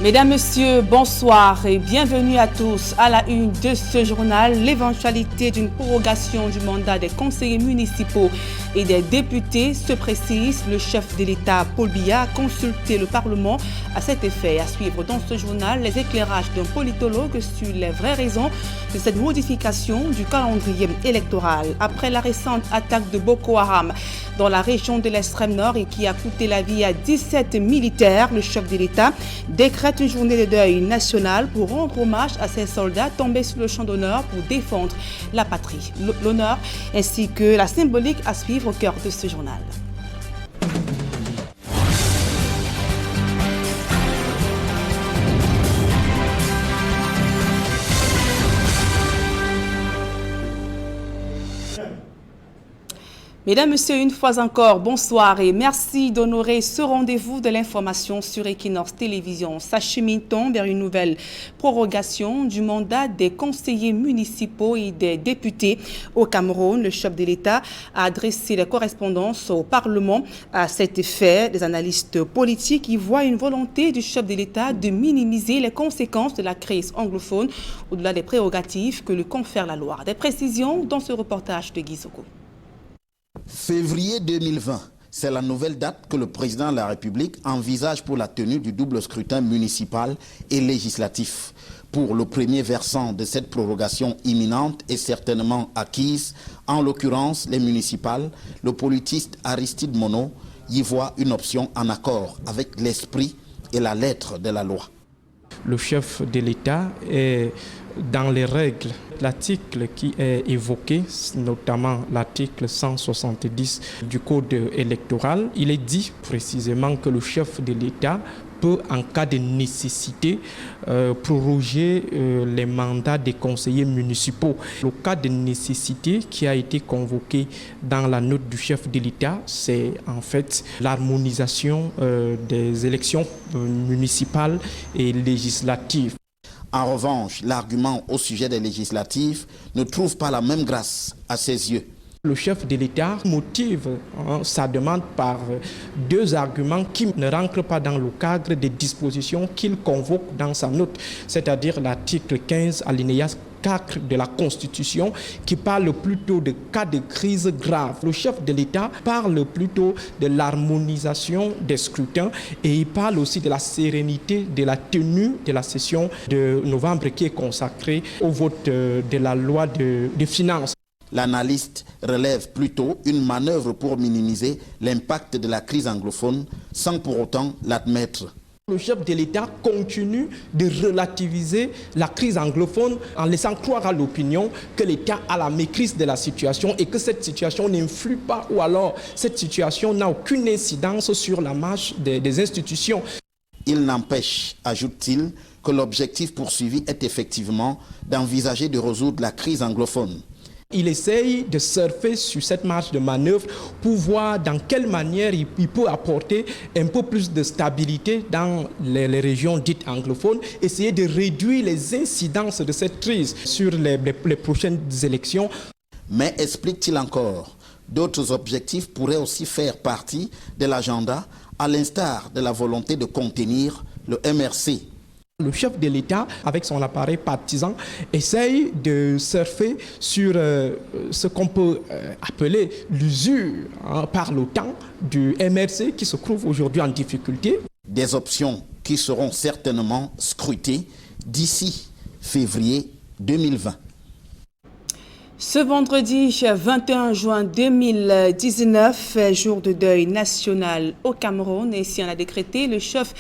Mesdames, Messieurs, bonsoir et bienvenue à tous. À la une de ce journal, l'éventualité d'une prorogation du mandat des conseillers municipaux et des députés se précise. Le chef de l'État, Paul Biya, a consulté le Parlement à cet effet. À suivre dans ce journal, les éclairages d'un politologue sur les vraies raisons de cette modification du calendrier électoral. Après la récente attaque de Boko Haram dans la région de l'extrême nord et qui a coûté la vie à 17 militaires, le chef de l'État décrète une journée de deuil national pour rendre hommage à ces soldats tombés sur le champ d'honneur pour défendre la patrie. L'honneur ainsi que la symbolique à suivre au cœur de ce journal. Mesdames, Messieurs, une fois encore, bonsoir et merci d'honorer ce rendez-vous de l'information sur Equinox Télévision. S'achemine-t-on vers une nouvelle prorogation du mandat des conseillers municipaux et des députés au Cameroun? Le chef de l'État a adressé la correspondance au Parlement. À cet effet, des analystes politiques y voient une volonté du chef de l'État de minimiser les conséquences de la crise anglophone au-delà des prérogatives que lui confère la loi. Des précisions dans ce reportage de Guy Soko. Février 2020, c'est la nouvelle date que le président de la République envisage pour la tenue du double scrutin municipal et législatif. Pour le premier versant de cette prorogation imminente et certainement acquise, en l'occurrence les municipales, le politiste Aristide Mono y voit une option en accord avec l'esprit et la lettre de la loi. Le chef de l'État est dans les règles. L'article qui est évoqué, notamment l'article 170 du Code électoral, il est dit précisément que le chef de l'État peut, en cas de nécessité, proroger les mandats des conseillers municipaux. Le cas de nécessité qui a été convoqué dans la note du chef de l'État, c'est en fait l'harmonisation des élections municipales et législatives. En revanche, l'argument au sujet des législatives ne trouve pas la même grâce à ses yeux. Le chef de l'État motive sa demande par deux arguments qui ne rentrent pas dans le cadre des dispositions qu'il convoque dans sa note, c'est-à-dire l'article 15 alinéa 4 de la Constitution qui parle plutôt de cas de crise grave. Le chef de l'État parle plutôt de l'harmonisation des scrutins et il parle aussi de la sérénité de la tenue de la session de novembre qui est consacrée au vote de la loi de finances. L'analyste relève plutôt une manœuvre pour minimiser l'impact de la crise anglophone sans pour autant l'admettre. Le chef de l'État continue de relativiser la crise anglophone en laissant croire à l'opinion que l'État a la maîtrise de la situation et que cette situation n'influe pas ou alors cette situation n'a aucune incidence sur la marche des institutions. Il n'empêche, ajoute-t-il, que l'objectif poursuivi est effectivement d'envisager de résoudre la crise anglophone. Il essaye de surfer sur cette marge de manœuvre pour voir dans quelle manière il peut apporter un peu plus de stabilité dans les régions dites anglophones, essayer de réduire les incidences de cette crise sur les prochaines élections. Mais explique-t-il encore, d'autres objectifs pourraient aussi faire partie de l'agenda, à l'instar de la volonté de contenir le MRC. Le chef de l'État, avec son appareil partisan, essaye de surfer sur ce qu'on peut appeler l'usure par l'OTAN du MRC qui se trouve aujourd'hui en difficulté. Des options qui seront certainement scrutées d'ici février 2020. Ce vendredi 21 juin 2019, jour de deuil national au Cameroun, et si on a décrété le chef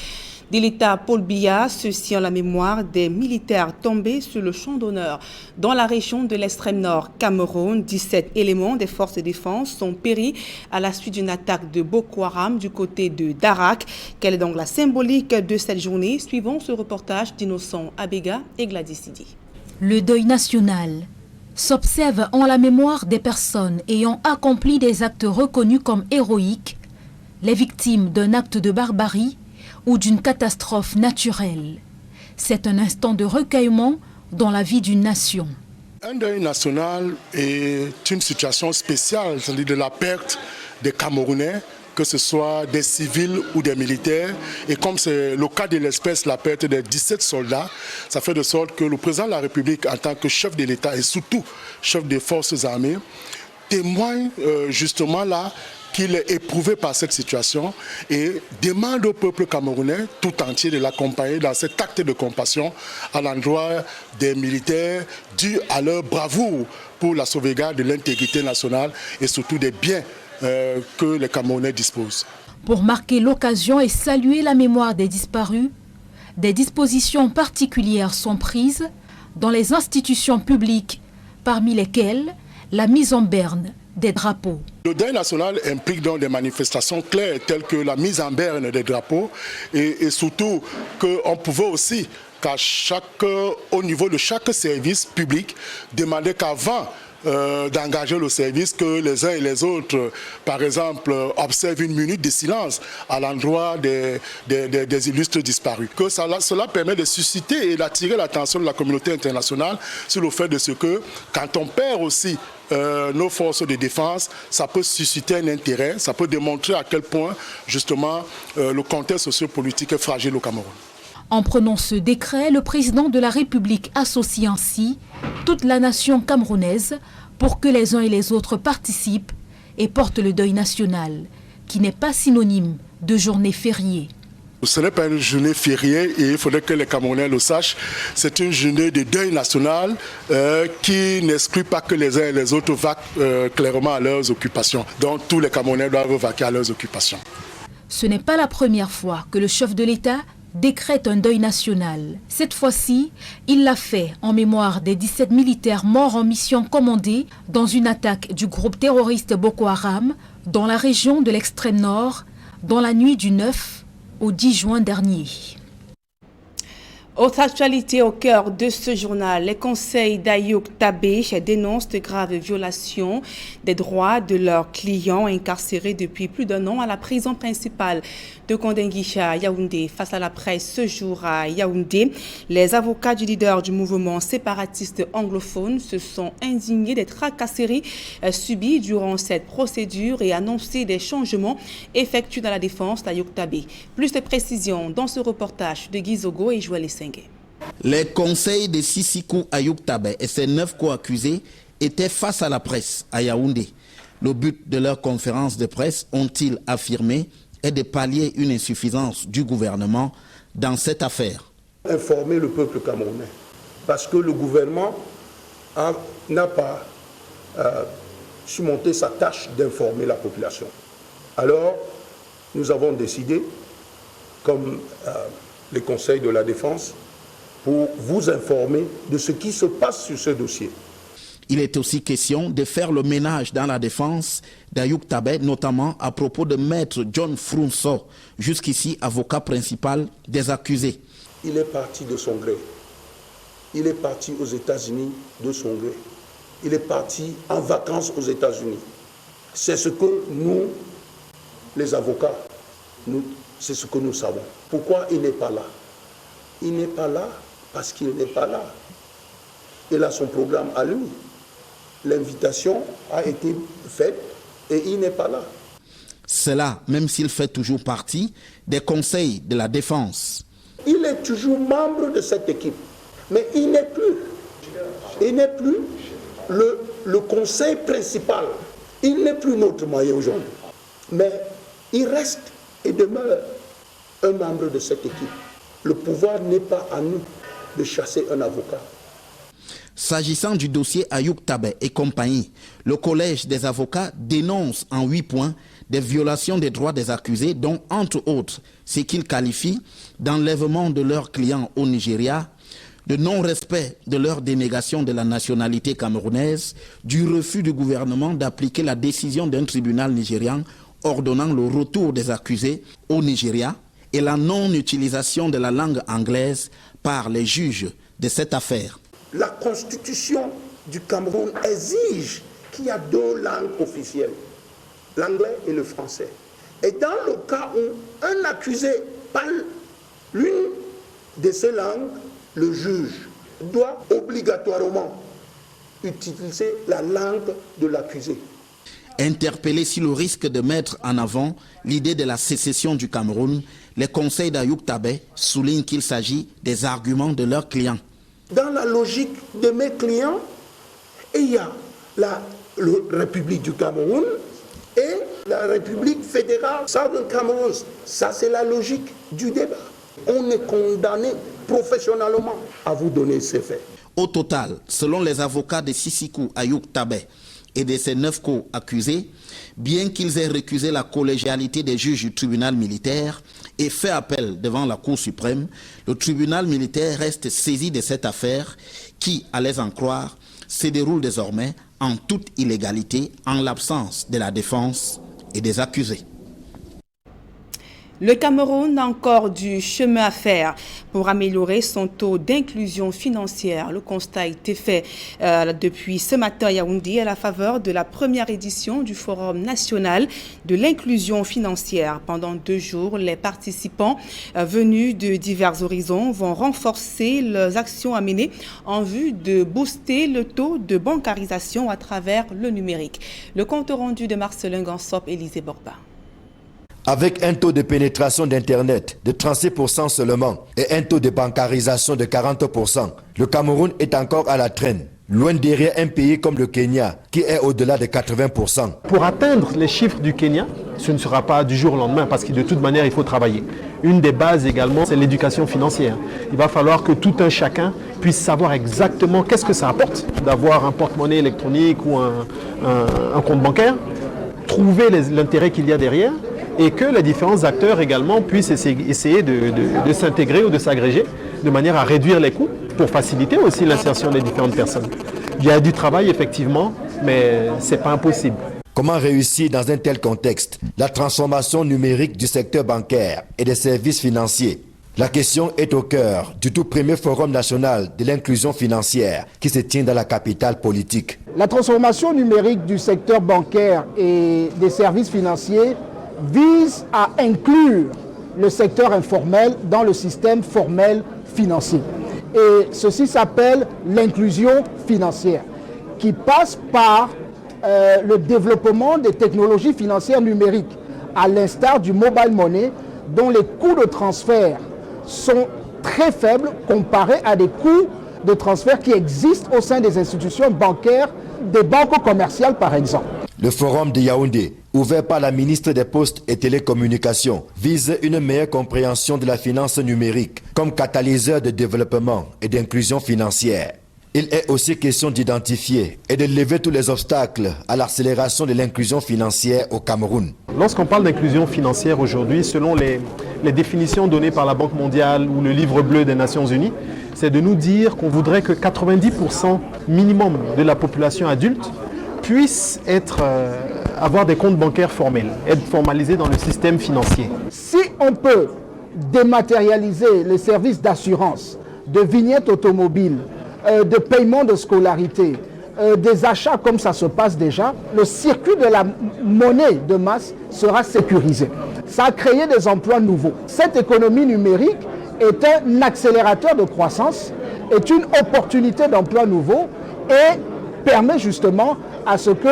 de l'État Paul Biya, ceci en la mémoire des militaires tombés sur le champ d'honneur dans la région de l'extrême nord Cameroun. 17 éléments des forces de défense sont péris à la suite d'une attaque de Boko Haram du côté de Darak. Quelle est donc la symbolique de cette journée? Suivons ce reportage d'Innocent Abega et Gladys Sidi. Le deuil national s'observe en la mémoire des personnes ayant accompli des actes reconnus comme héroïques, les victimes d'un acte de barbarie ou d'une catastrophe naturelle. C'est un instant de recueillement dans la vie d'une nation. Un deuil national est une situation spéciale, c'est-à-dire de la perte des Camerounais que ce soit des civils ou des militaires. Et comme c'est le cas de l'espèce, la perte des 17 soldats, ça fait de sorte que le président de la République, en tant que chef de l'État et surtout chef des forces armées, témoigne justement là qu'il est éprouvé par cette situation et demande au peuple camerounais tout entier de l'accompagner dans cet acte de compassion à l'endroit des militaires dû à leur bravoure pour la sauvegarde de l'intégrité nationale et surtout des biens que les Camerounais disposent. Pour marquer l'occasion et saluer la mémoire des disparus, des dispositions particulières sont prises dans les institutions publiques, parmi lesquelles la mise en berne des drapeaux. Le deuil national implique donc des manifestations claires telles que la mise en berne des drapeaux et surtout qu'on pouvait aussi au niveau de chaque service public demander qu'avant d'engager le service, que les uns et les autres, par exemple, observent une minute de silence à l'endroit des illustres disparus. Que cela permet de susciter et d'attirer l'attention de la communauté internationale sur le fait de ce que, quand on perd aussi nos forces de défense, ça peut susciter un intérêt, ça peut démontrer à quel point, justement, le contexte sociopolitique est fragile au Cameroun. En prenant ce décret, le président de la République associe ainsi toute la nation camerounaise pour que les uns et les autres participent et portent le deuil national, qui n'est pas synonyme de journée fériée. Ce n'est pas une journée fériée et il faudrait que les Camerounais le sachent. C'est une journée de deuil national qui n'exclut pas que les uns et les autres vaquent clairement à leurs occupations. Donc tous les Camerounais doivent vaquer à leurs occupations. Ce n'est pas la première fois que le chef de l'État décrète un deuil national. Cette fois-ci, il l'a fait en mémoire des 17 militaires morts en mission commandée dans une attaque du groupe terroriste Boko Haram dans la région de l'extrême nord dans la nuit du 9 au 10 juin dernier. Autre actualité au cœur de ce journal, les conseils d'Ayouk Tabé dénoncent de graves violations des droits de leurs clients incarcérés depuis plus d'1 an à la prison principale de Kondengui à Yaoundé. Face à la presse ce jour à Yaoundé, les avocats du leader du mouvement séparatiste anglophone se sont indignés des tracasseries subies durant cette procédure et annoncé des changements effectués dans la défense d'Ayouk Tabé. Plus de précisions dans ce reportage de Guy Zogo et Joël Esseng. Les conseils de Sisikou Ayouk Tabé et ses 9 co-accusés étaient face à la presse à Yaoundé. Le but de leur conférence de presse, ont-ils affirmé, est de pallier une insuffisance du gouvernement dans cette affaire. Informer le peuple camerounais, parce que le gouvernement n'a pas surmonté sa tâche d'informer la population. Alors, nous avons décidé, comme les conseils de la défense, pour vous informer de ce qui se passe sur ce dossier. Il est aussi question de faire le ménage dans la défense d'Ayouk Tabé, notamment à propos de maître John Frunso, jusqu'ici avocat principal des accusés. Il est parti de son gré. Il est parti aux États-Unis de son gré. Il est parti en vacances aux États-Unis. C'est ce que nous, les avocats, c'est ce que nous savons. Pourquoi il n'est pas là? Il n'est pas là parce qu'il n'est pas là. Il a son programme à lui. L'invitation a été faite et il n'est pas là. Cela, même s'il fait toujours partie des conseils de la défense. Il est toujours membre de cette équipe, mais il n'est plus. Il n'est plus le conseil principal. Il n'est plus notre moyen aujourd'hui. Mais il reste et demeure un membre de cette équipe. Le pouvoir n'est pas à nous de chasser un avocat. S'agissant du dossier Ayouk Tabé et compagnie, le collège des avocats dénonce en 8 points des violations des droits des accusés, dont entre autres ce qu'ils qualifient d'enlèvement de leurs clients au Nigeria, de non-respect de leur dénégation de la nationalité camerounaise, du refus du gouvernement d'appliquer la décision d'un tribunal nigérian ordonnant le retour des accusés au Nigeria et la non-utilisation de la langue anglaise par les juges de cette affaire. La constitution du Cameroun exige qu'il y a 2 langues officielles, l'anglais et le français. Et dans le cas où un accusé parle l'une de ces langues, le juge doit obligatoirement utiliser la langue de l'accusé. Interpellé sur le risque de mettre en avant l'idée de la sécession du Cameroun, les conseils d'Ayoub Tabet soulignent qu'il s'agit des arguments de leurs clients. Dans la logique de mes clients, il y a la République du Cameroun et la République fédérale Southern Cameroun. Ça, c'est la logique du débat. On est condamné professionnellement à vous donner ces faits. Au total, selon les avocats de Sisikou Ayoub Tabet et de ses 9 co-accusés, bien qu'ils aient récusé la collégialité des juges du tribunal militaire et fait appel devant la Cour suprême, le tribunal militaire reste saisi de cette affaire qui, à les en croire, se déroule désormais en toute illégalité en l'absence de la défense et des accusés. Le Cameroun a encore du chemin à faire pour améliorer son taux d'inclusion financière. Le constat a été fait depuis ce matin à Yaoundé à la faveur de la première édition du Forum national de l'inclusion financière. Pendant 2 jours, les participants venus de divers horizons vont renforcer leurs actions à mener en vue de booster le taux de bancarisation à travers le numérique. Le compte rendu de Marcelin Gansop, Élisée Borba. Avec un taux de pénétration d'Internet de 36% seulement et un taux de bancarisation de 40%, le Cameroun est encore à la traîne, loin derrière un pays comme le Kenya qui est au-delà de 80%. Pour atteindre les chiffres du Kenya, ce ne sera pas du jour au lendemain parce que de toute manière, il faut travailler. Une des bases également, c'est l'éducation financière. Il va falloir que tout un chacun puisse savoir exactement qu'est-ce que ça apporte d'avoir un porte-monnaie électronique ou un compte bancaire, trouver l'intérêt qu'il y a derrière, et que les différents acteurs également puissent essayer de s'intégrer ou de s'agréger de manière à réduire les coûts pour faciliter aussi l'insertion des différentes personnes. Il y a du travail effectivement, mais ce n'est pas impossible. Comment réussir dans un tel contexte la transformation numérique du secteur bancaire et des services financiers? La question est au cœur du tout premier Forum national de l'inclusion financière qui se tient dans la capitale politique. La transformation numérique du secteur bancaire et des services financiers vise à inclure le secteur informel dans le système formel financier. Et ceci s'appelle l'inclusion financière, qui passe par le développement des technologies financières numériques, à l'instar du mobile money, dont les coûts de transfert sont très faibles comparés à des coûts de transfert qui existent au sein des institutions bancaires, des banques commerciales par exemple. Le forum de Yaoundé, ouvert par la ministre des Postes et Télécommunications, vise une meilleure compréhension de la finance numérique comme catalyseur de développement et d'inclusion financière. Il est aussi question d'identifier et de lever tous les obstacles à l'accélération de l'inclusion financière au Cameroun. Lorsqu'on parle d'inclusion financière aujourd'hui, selon les définitions données par la Banque mondiale ou le livre bleu des Nations Unies, c'est de nous dire qu'on voudrait que 90% minimum de la population adulte puisse avoir des comptes bancaires formels, être formalisés dans le système financier. Si on peut dématérialiser les services d'assurance, de vignettes automobiles, de paiement de scolarité, des achats comme ça se passe déjà, le circuit de la monnaie de masse sera sécurisé. Ça a créé des emplois nouveaux. Cette économie numérique est un accélérateur de croissance, est une opportunité d'emplois nouveaux et permet justement à ce que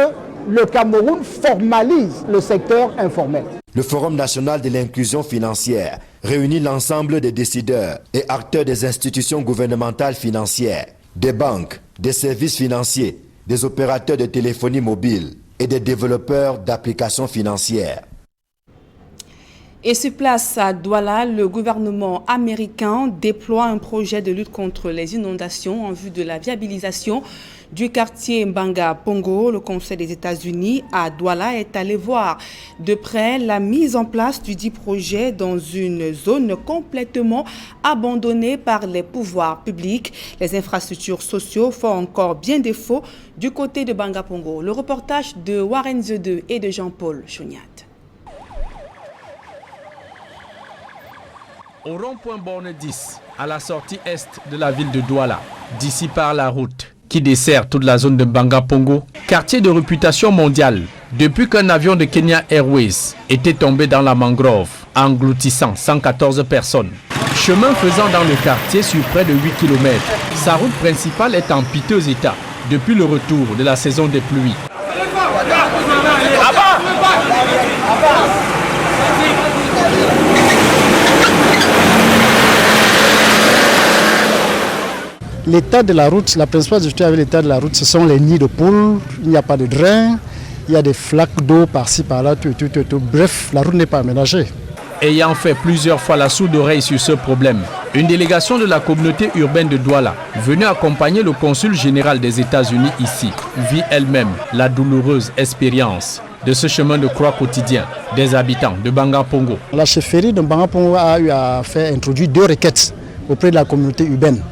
le Cameroun formalise le secteur informel. Le Forum national de l'inclusion financière réunit l'ensemble des décideurs et acteurs des institutions gouvernementales financières, des banques, des services financiers, des opérateurs de téléphonie mobile et des développeurs d'applications financières. Et sur place à Douala, le gouvernement américain déploie un projet de lutte contre les inondations en vue de la viabilisation du quartier Mbanga Pongo. Le Conseil des États-Unis à Douala est allé voir de près la mise en place du dit projet dans une zone complètement abandonnée par les pouvoirs publics. Les infrastructures sociaux font encore bien défaut du côté de Mbanga Pongo. Le reportage de Warren Zedeux et de Jean-Paul Chouniat. Au rond-point borne 10, à la sortie est de la ville de Douala, d'ici par la route qui dessert toute la zone de Mbanga Pongo, quartier de réputation mondiale, depuis qu'un avion de Kenya Airways était tombé dans la mangrove, engloutissant 114 personnes. Chemin faisant dans le quartier sur près de 8 km, sa route principale est en piteux état depuis le retour de la saison des pluies. L'état de la route, la principale difficulté avec l'état de la route, ce sont les nids de poules, il n'y a pas de drain, il y a des flaques d'eau par-ci par-là, tout. Bref, la route n'est pas aménagée. Ayant fait plusieurs fois la sourde oreille sur ce problème, une délégation de la communauté urbaine de Douala, venue accompagner le consul général des États-Unis ici, vit elle-même la douloureuse expérience de ce chemin de croix quotidien des habitants de Banga Pongo. La chefferie de Banga Pongo a eu à faire introduire 2 requêtes auprès de la communauté urbaine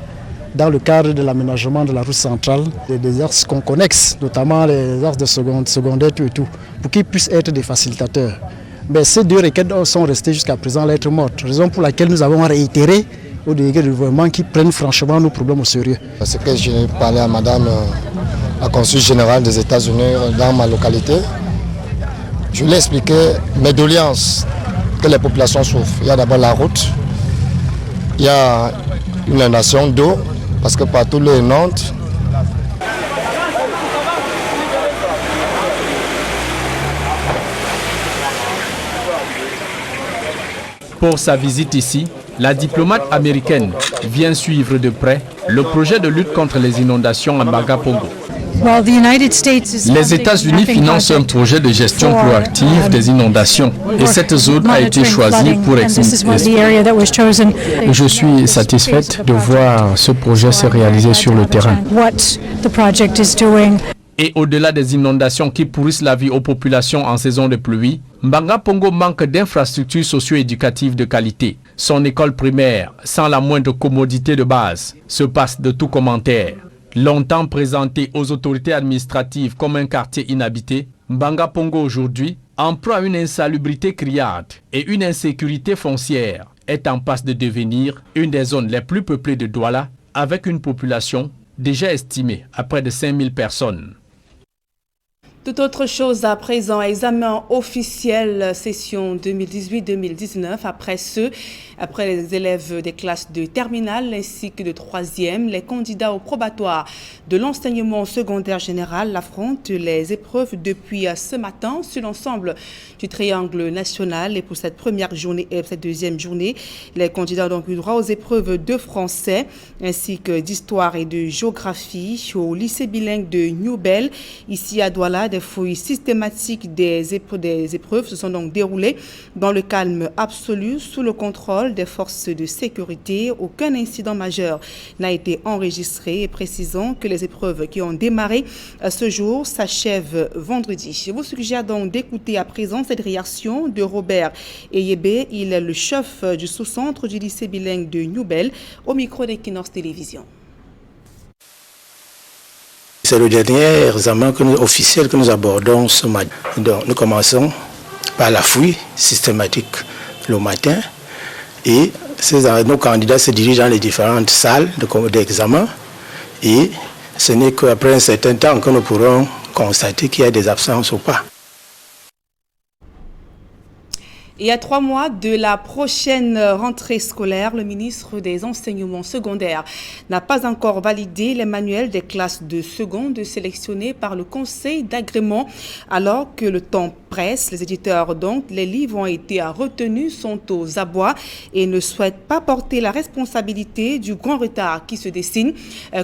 dans le cadre de l'aménagement de la route centrale, des axes connexes, notamment les axes de secondaire, tout, pour qu'ils puissent être des facilitateurs. Mais ces 2 requêtes sont restées jusqu'à présent lettres mortes, raison pour laquelle nous avons réitéré au délégué du gouvernement qui prennent franchement nos problèmes au sérieux. C'est que j'ai parlé à madame la consul générale des États-Unis dans ma localité. Je lui ai expliqué mes doléances que les populations souffrent. Il y a d'abord la route, il y a une inondation d'eau, parce que partout l'eau est Nantes. Pour sa visite ici, la diplomate américaine vient suivre de près le projet de lutte contre les inondations en Banga Pongo. Les États-Unis financent un projet de gestion proactive des inondations et cette zone a été choisie pour exister. Je suis satisfaite de voir ce projet se réaliser sur le terrain. Et au-delà des inondations qui pourrissent la vie aux populations en saison de pluie, Banga Pongo manque d'infrastructures socio-éducatives de qualité. Son école primaire, sans la moindre commodité de base, se passe de tout commentaire. Longtemps présenté aux autorités administratives comme un quartier inhabité, Banga Pongo aujourd'hui, en proie à une insalubrité criarde et une insécurité foncière, est en passe de devenir une des zones les plus peuplées de Douala, avec une population déjà estimée à près de 5000 personnes. Toute autre chose à présent, examen officiel session 2018-2019. Après les élèves des classes de terminale ainsi que de 3e, les candidats au probatoire de l'enseignement secondaire général affrontent les épreuves depuis ce matin sur l'ensemble du triangle national. Et pour cette première journée et cette deuxième journée, les candidats ont donc eu droit aux épreuves de français ainsi que d'histoire et de géographie au lycée bilingue de Newbel. Ici à Douala, des fouilles systématiques des épreuves se sont donc déroulées dans le calme absolu sous le contrôle des forces de sécurité. Aucun incident majeur n'a été enregistré et précisons que les épreuves qui ont démarré ce jour s'achèvent vendredi. Je vous suggère donc d'écouter à présent cette réaction de Robert Eyébé. Il est le chef du sous-centre du lycée bilingue de Newbel au micro d'Equinox Télévision. C'est le dernier examen officiel que nous abordons ce matin. Donc, nous commençons par la fouille systématique le matin et nos candidats se dirigent dans les différentes salles d'examen et ce n'est qu'après un certain temps que nous pourrons constater qu'il y a des absences ou pas. Et à 3 mois de la prochaine rentrée scolaire, le ministre des Enseignements secondaires n'a pas encore validé les manuels des classes de seconde sélectionnés par le conseil d'agrément. Alors que le temps presse, les éditeurs, donc, les livres ont été retenus, sont aux abois et ne souhaitent pas porter la responsabilité du grand retard qui se dessine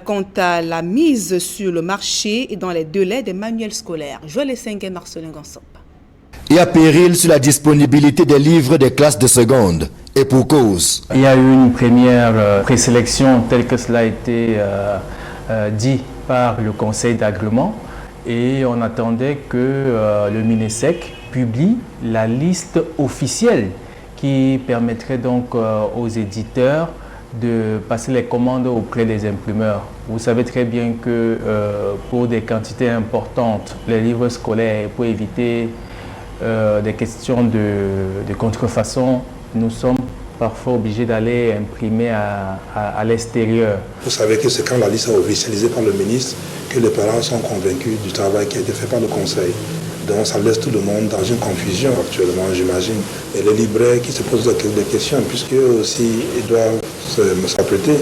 quant à la mise sur le marché et dans les délais des manuels scolaires. Joël Essengue et Marcelin Gansop. Et à péril sur la disponibilité des livres des classes de seconde. Et pour cause. Il y a eu une première présélection telle que cela a été dit par le conseil d'agrément et on attendait que le MINESEC publie la liste officielle qui permettrait donc aux éditeurs de passer les commandes auprès des imprimeurs. Vous savez très bien que pour des quantités importantes, les livres scolaires, pour éviter des questions de contrefaçon, nous sommes parfois obligés d'aller imprimer à l'extérieur. Vous savez que c'est quand la liste est officialisée par le ministre que les parents sont convaincus du travail qui a été fait par le conseil. Donc ça laisse tout le monde dans une confusion actuellement, j'imagine. Et les libraires qui se posent des questions, puisqu'eux aussi ils doivent s'apprêter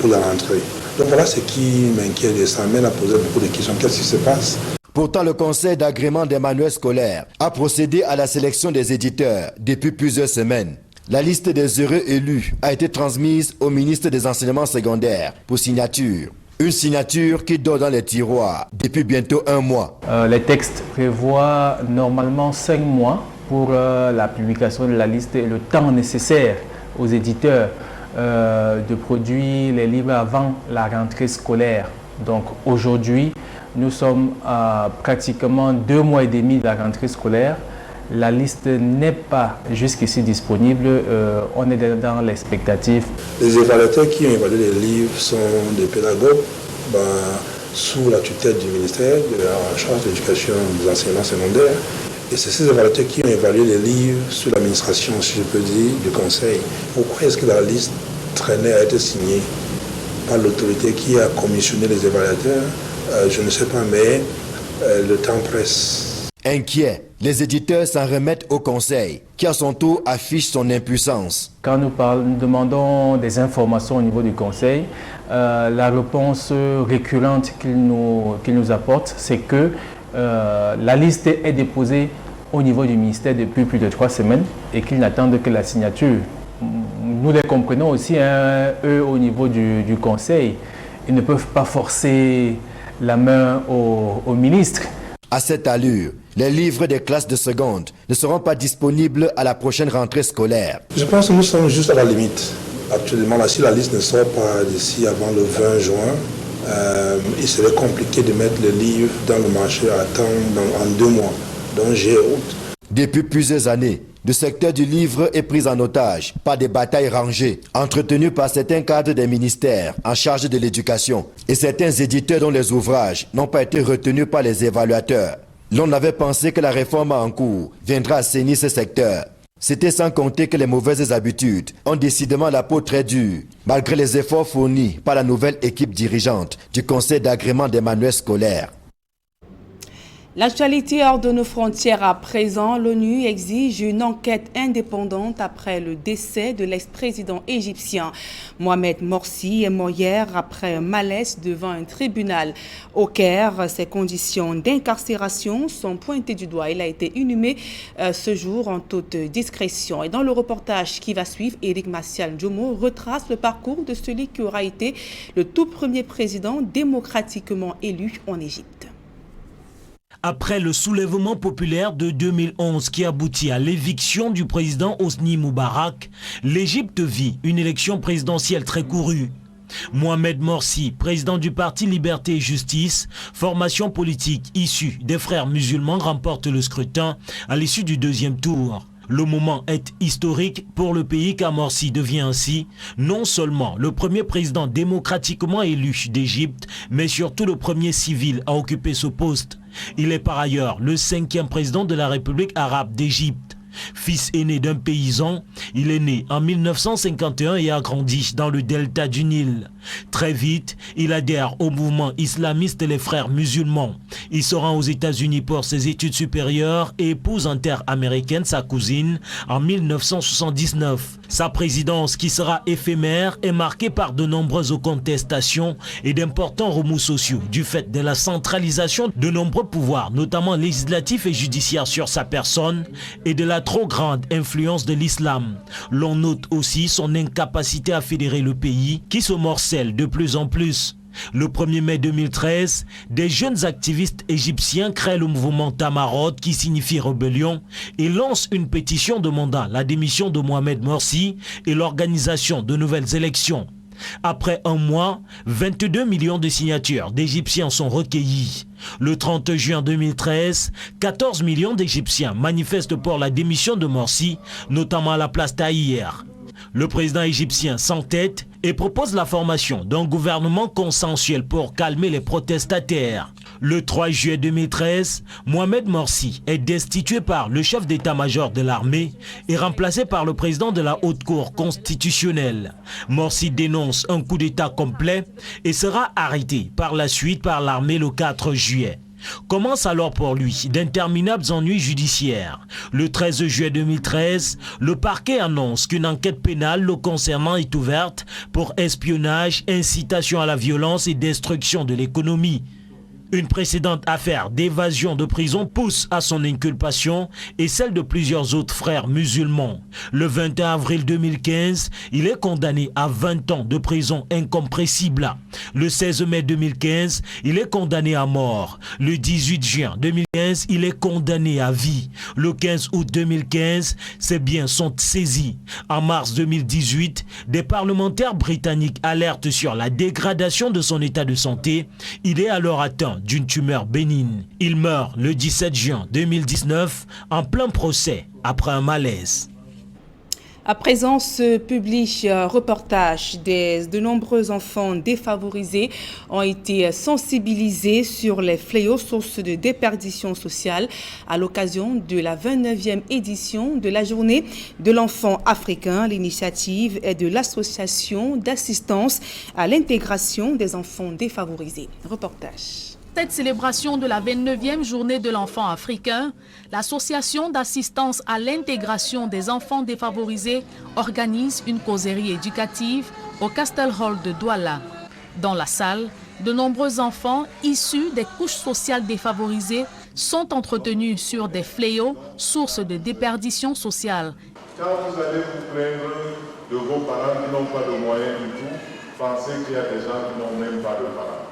pour la rentrée. Donc voilà ce qui m'inquiète et ça m'amène à poser beaucoup de questions. Qu'est-ce qui se passe ? Pourtant, le conseil d'agrément des manuels scolaires a procédé à la sélection des éditeurs depuis plusieurs semaines. La liste des heureux élus a été transmise au ministre des Enseignements secondaires pour signature. Une signature qui dort dans les tiroirs depuis bientôt 1 mois. Les textes prévoient normalement 5 mois pour la publication de la liste et le temps nécessaire aux éditeurs de produire les livres avant la rentrée scolaire. Donc aujourd'hui, nous sommes à pratiquement 2 mois et demi de la rentrée scolaire. La liste n'est pas jusqu'ici disponible, on est dans l'expectative. Les évaluateurs qui ont évalué les livres sont des pédagogues sous la tutelle du ministère en charge de l'éducation des enseignements secondaires. Et c'est ces évaluateurs qui ont évalué les livres sous l'administration, si je peux dire, du conseil. Pourquoi est-ce que la liste traînait à être signée par l'autorité qui a commissionné les évaluateurs? Je ne sais pas, mais le temps presse. Inquiets, les éditeurs s'en remettent au conseil, qui à son tour affiche son impuissance. Quand nous demandons des informations au niveau du conseil, la réponse récurrente qu'il nous apporte, c'est que la liste est déposée au niveau du ministère depuis plus de 3 semaines et qu'ils n'attendent que la signature. Nous les comprenons aussi, eux au niveau du conseil, ils ne peuvent pas forcer la main au ministre. À cette allure, les livres des classes de seconde ne seront pas disponibles à la prochaine rentrée scolaire. Je pense que nous sommes juste à la limite. Actuellement, si la liste ne sort pas d'ici avant le 20 juin, il serait compliqué de mettre les livres dans le marché à temps en 2 mois. Donc j'ai honte. Depuis plusieurs années, le secteur du livre est pris en otage par des batailles rangées entretenues par certains cadres des ministères en charge de l'éducation et certains éditeurs dont les ouvrages n'ont pas été retenus par les évaluateurs. L'on avait pensé que la réforme en cours viendra assainir ce secteur. C'était sans compter que les mauvaises habitudes ont décidément la peau très dure, malgré les efforts fournis par la nouvelle équipe dirigeante du Conseil d'agrément des manuels scolaires. L'actualité hors de nos frontières à présent, l'ONU exige une enquête indépendante après le décès de l'ex-président égyptien. Mohamed Morsi est mort hier après un malaise devant un tribunal. Au Caire, ses conditions d'incarcération sont pointées du doigt. Il a été inhumé ce jour en toute discrétion. Et dans le reportage qui va suivre, Éric Massial-Djomo retrace le parcours de celui qui aura été le tout premier président démocratiquement élu en Égypte. Après le soulèvement populaire de 2011 qui aboutit à l'éviction du président Hosni Moubarak, l'Égypte vit une élection présidentielle très courue. Mohamed Morsi, président du parti Liberté et Justice, formation politique issue des frères musulmans, remporte le scrutin à l'issue du 2e tour. Le moment est historique pour le pays car Morsi devient ainsi non seulement le premier président démocratiquement élu d'Égypte, mais surtout le premier civil à occuper ce poste. Il est par ailleurs le 5e président de la République arabe d'Égypte. Fils aîné d'un paysan, il est né en 1951 et a grandi dans le delta du Nil. Très vite, il adhère au mouvement islamiste Les Frères musulmans. Il se rend aux États-Unis pour ses études supérieures et épouse en terre américaine sa cousine en 1979. Sa présidence, qui sera éphémère, est marquée par de nombreuses contestations et d'importants remous sociaux du fait de la centralisation de nombreux pouvoirs, notamment législatifs et judiciaires sur sa personne, et de la trop grande influence de l'islam. L'on note aussi son incapacité à fédérer le pays qui se morcelle de plus en plus. Le 1er mai 2013, des jeunes activistes égyptiens créent le mouvement Tamarod qui signifie rébellion et lancent une pétition demandant la démission de Mohamed Morsi et l'organisation de nouvelles élections. Après un mois, 22 millions de signatures d'Égyptiens sont recueillies. Le 30 juin 2013, 14 millions d'Égyptiens manifestent pour la démission de Morsi, notamment à la place Tahrir. Le président égyptien s'entête et propose la formation d'un gouvernement consensuel pour calmer les protestataires. Le 3 juillet 2013, Mohamed Morsi est destitué par le chef d'état-major de l'armée et remplacé par le président de la Haute Cour constitutionnelle. Morsi dénonce un coup d'état complet et sera arrêté par la suite par l'armée le 4 juillet. Commence alors pour lui d'interminables ennuis judiciaires. Le 13 juillet 2013, le parquet annonce qu'une enquête pénale le concernant est ouverte pour espionnage, incitation à la violence et destruction de l'économie. Une précédente affaire d'évasion de prison pousse à son inculpation et celle de plusieurs autres frères musulmans. Le 21 avril 2015, il est condamné à 20 ans de prison incompressible. Le 16 mai 2015, il est condamné à mort. Le 18 juin 2015, il est condamné à vie. Le 15 août 2015, ses biens sont saisis. En mars 2018, des parlementaires britanniques alertent sur la dégradation de son état de santé. Il est alors atteint d'une tumeur bénigne. Il meurt le 17 juin 2019 en plein procès après un malaise. À présent, ce public reportage de nombreux enfants défavorisés ont été sensibilisés sur les fléaux sources de déperdition sociale à l'occasion de la 29e édition de la journée de l'enfant africain. L'initiative est de l'association d'assistance à l'intégration des enfants défavorisés. Reportage. Cette célébration de la 29e journée de l'enfant africain, l'association d'assistance à l'intégration des enfants défavorisés organise une causerie éducative au Castle Hall de Douala. Dans la salle, de nombreux enfants issus des couches sociales défavorisées sont entretenus sur des fléaux, sources de déperdition sociale. Quand vous allez vous plaindre de vos parents qui n'ont pas de moyens du tout, pensez qu'il y a des gens qui n'ont même pas de parents.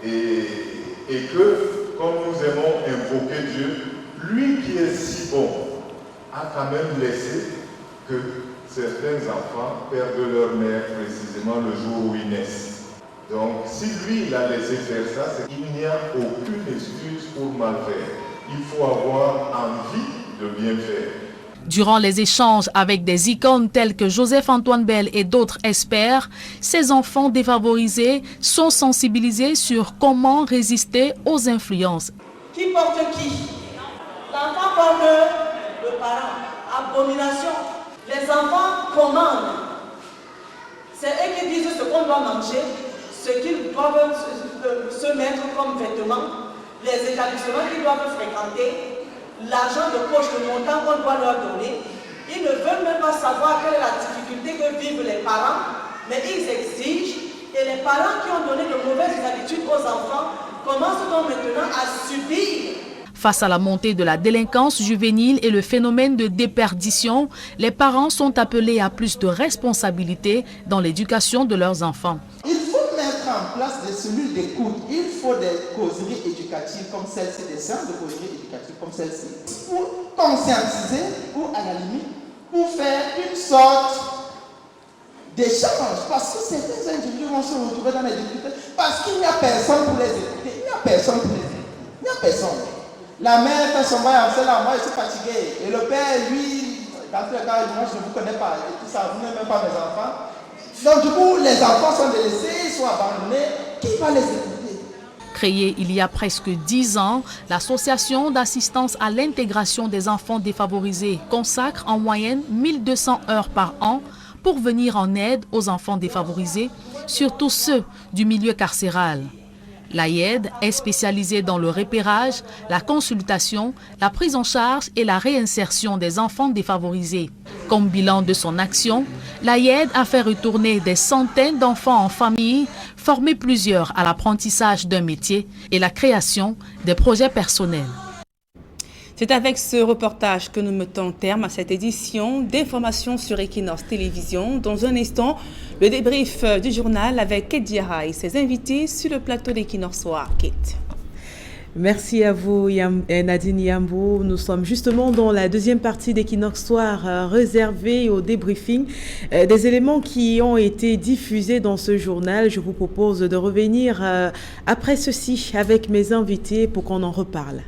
Et que, comme nous aimons invoquer Dieu, lui qui est si bon, a quand même laissé que certains enfants perdent leur mère précisément le jour où ils naissent. Donc, si lui, il a laissé faire ça, c'est qu'il n'y a aucune excuse pour mal faire. Il faut avoir envie de bien faire. Durant les échanges avec des icônes telles que Joseph-Antoine Bell et d'autres experts, ces enfants défavorisés sont sensibilisés sur comment résister aux influences. Qui porte qui? L'enfant porte le parent. Abomination. Les enfants commandent. C'est eux qui disent ce qu'on doit manger, ce qu'ils doivent se mettre comme vêtements, les établissements qu'ils doivent fréquenter, l'argent de poche, le montant qu'on doit leur donner. Ils ne veulent même pas savoir quelle est la difficulté que vivent les parents, mais ils exigent. Et les parents qui ont donné de mauvaises habitudes aux enfants commencent donc maintenant à subir. Face à la montée de la délinquance juvénile et le phénomène de déperdition, les parents sont appelés à plus de responsabilités dans l'éducation de leurs enfants. Il faut mettre en place des cellules d'écoute. Il faut des causeries éducatives comme celle-ci, des séances de causeries éducatives comme celle-ci, pour conscientiser ou à la limite, pour faire une sorte d'échange. Parce que certains individus vont se retrouver dans les difficultés parce qu'il n'y a personne pour les écouter. Il n'y a personne pour les écouter. Il n'y a personne. La mère fait son bail en cela, moi je suis fatigué. Et le père, lui, dans tous les cas, moi je ne vous connais pas. Et tout ça, vous n'aimez même pas mes enfants. Donc du coup, les enfants sont délaissés, ils sont abandonnés. Qui va les écouter? Créée il y a presque 10 ans, l'association d'assistance à l'intégration des enfants défavorisés consacre en moyenne 1200 heures par an pour venir en aide aux enfants défavorisés, surtout ceux du milieu carcéral. L'AIED est spécialisée dans le repérage, la consultation, la prise en charge et la réinsertion des enfants défavorisés. Comme bilan de son action, l'AIED a fait retourner des centaines d'enfants en famille, formé plusieurs à l'apprentissage d'un métier et la création des projets personnels. C'est avec ce reportage que nous mettons terme à cette édition d'informations sur Equinox Télévision. Dans un instant, le débrief du journal avec Kate Diarra et ses invités sur le plateau d'Equinox Soir. Kate. Merci à vous Nadine Yambou. Nous sommes justement dans la deuxième partie d'Equinox Soir réservée au débriefing des éléments qui ont été diffusés dans ce journal. Je vous propose de revenir après ceci avec mes invités pour qu'on en reparle.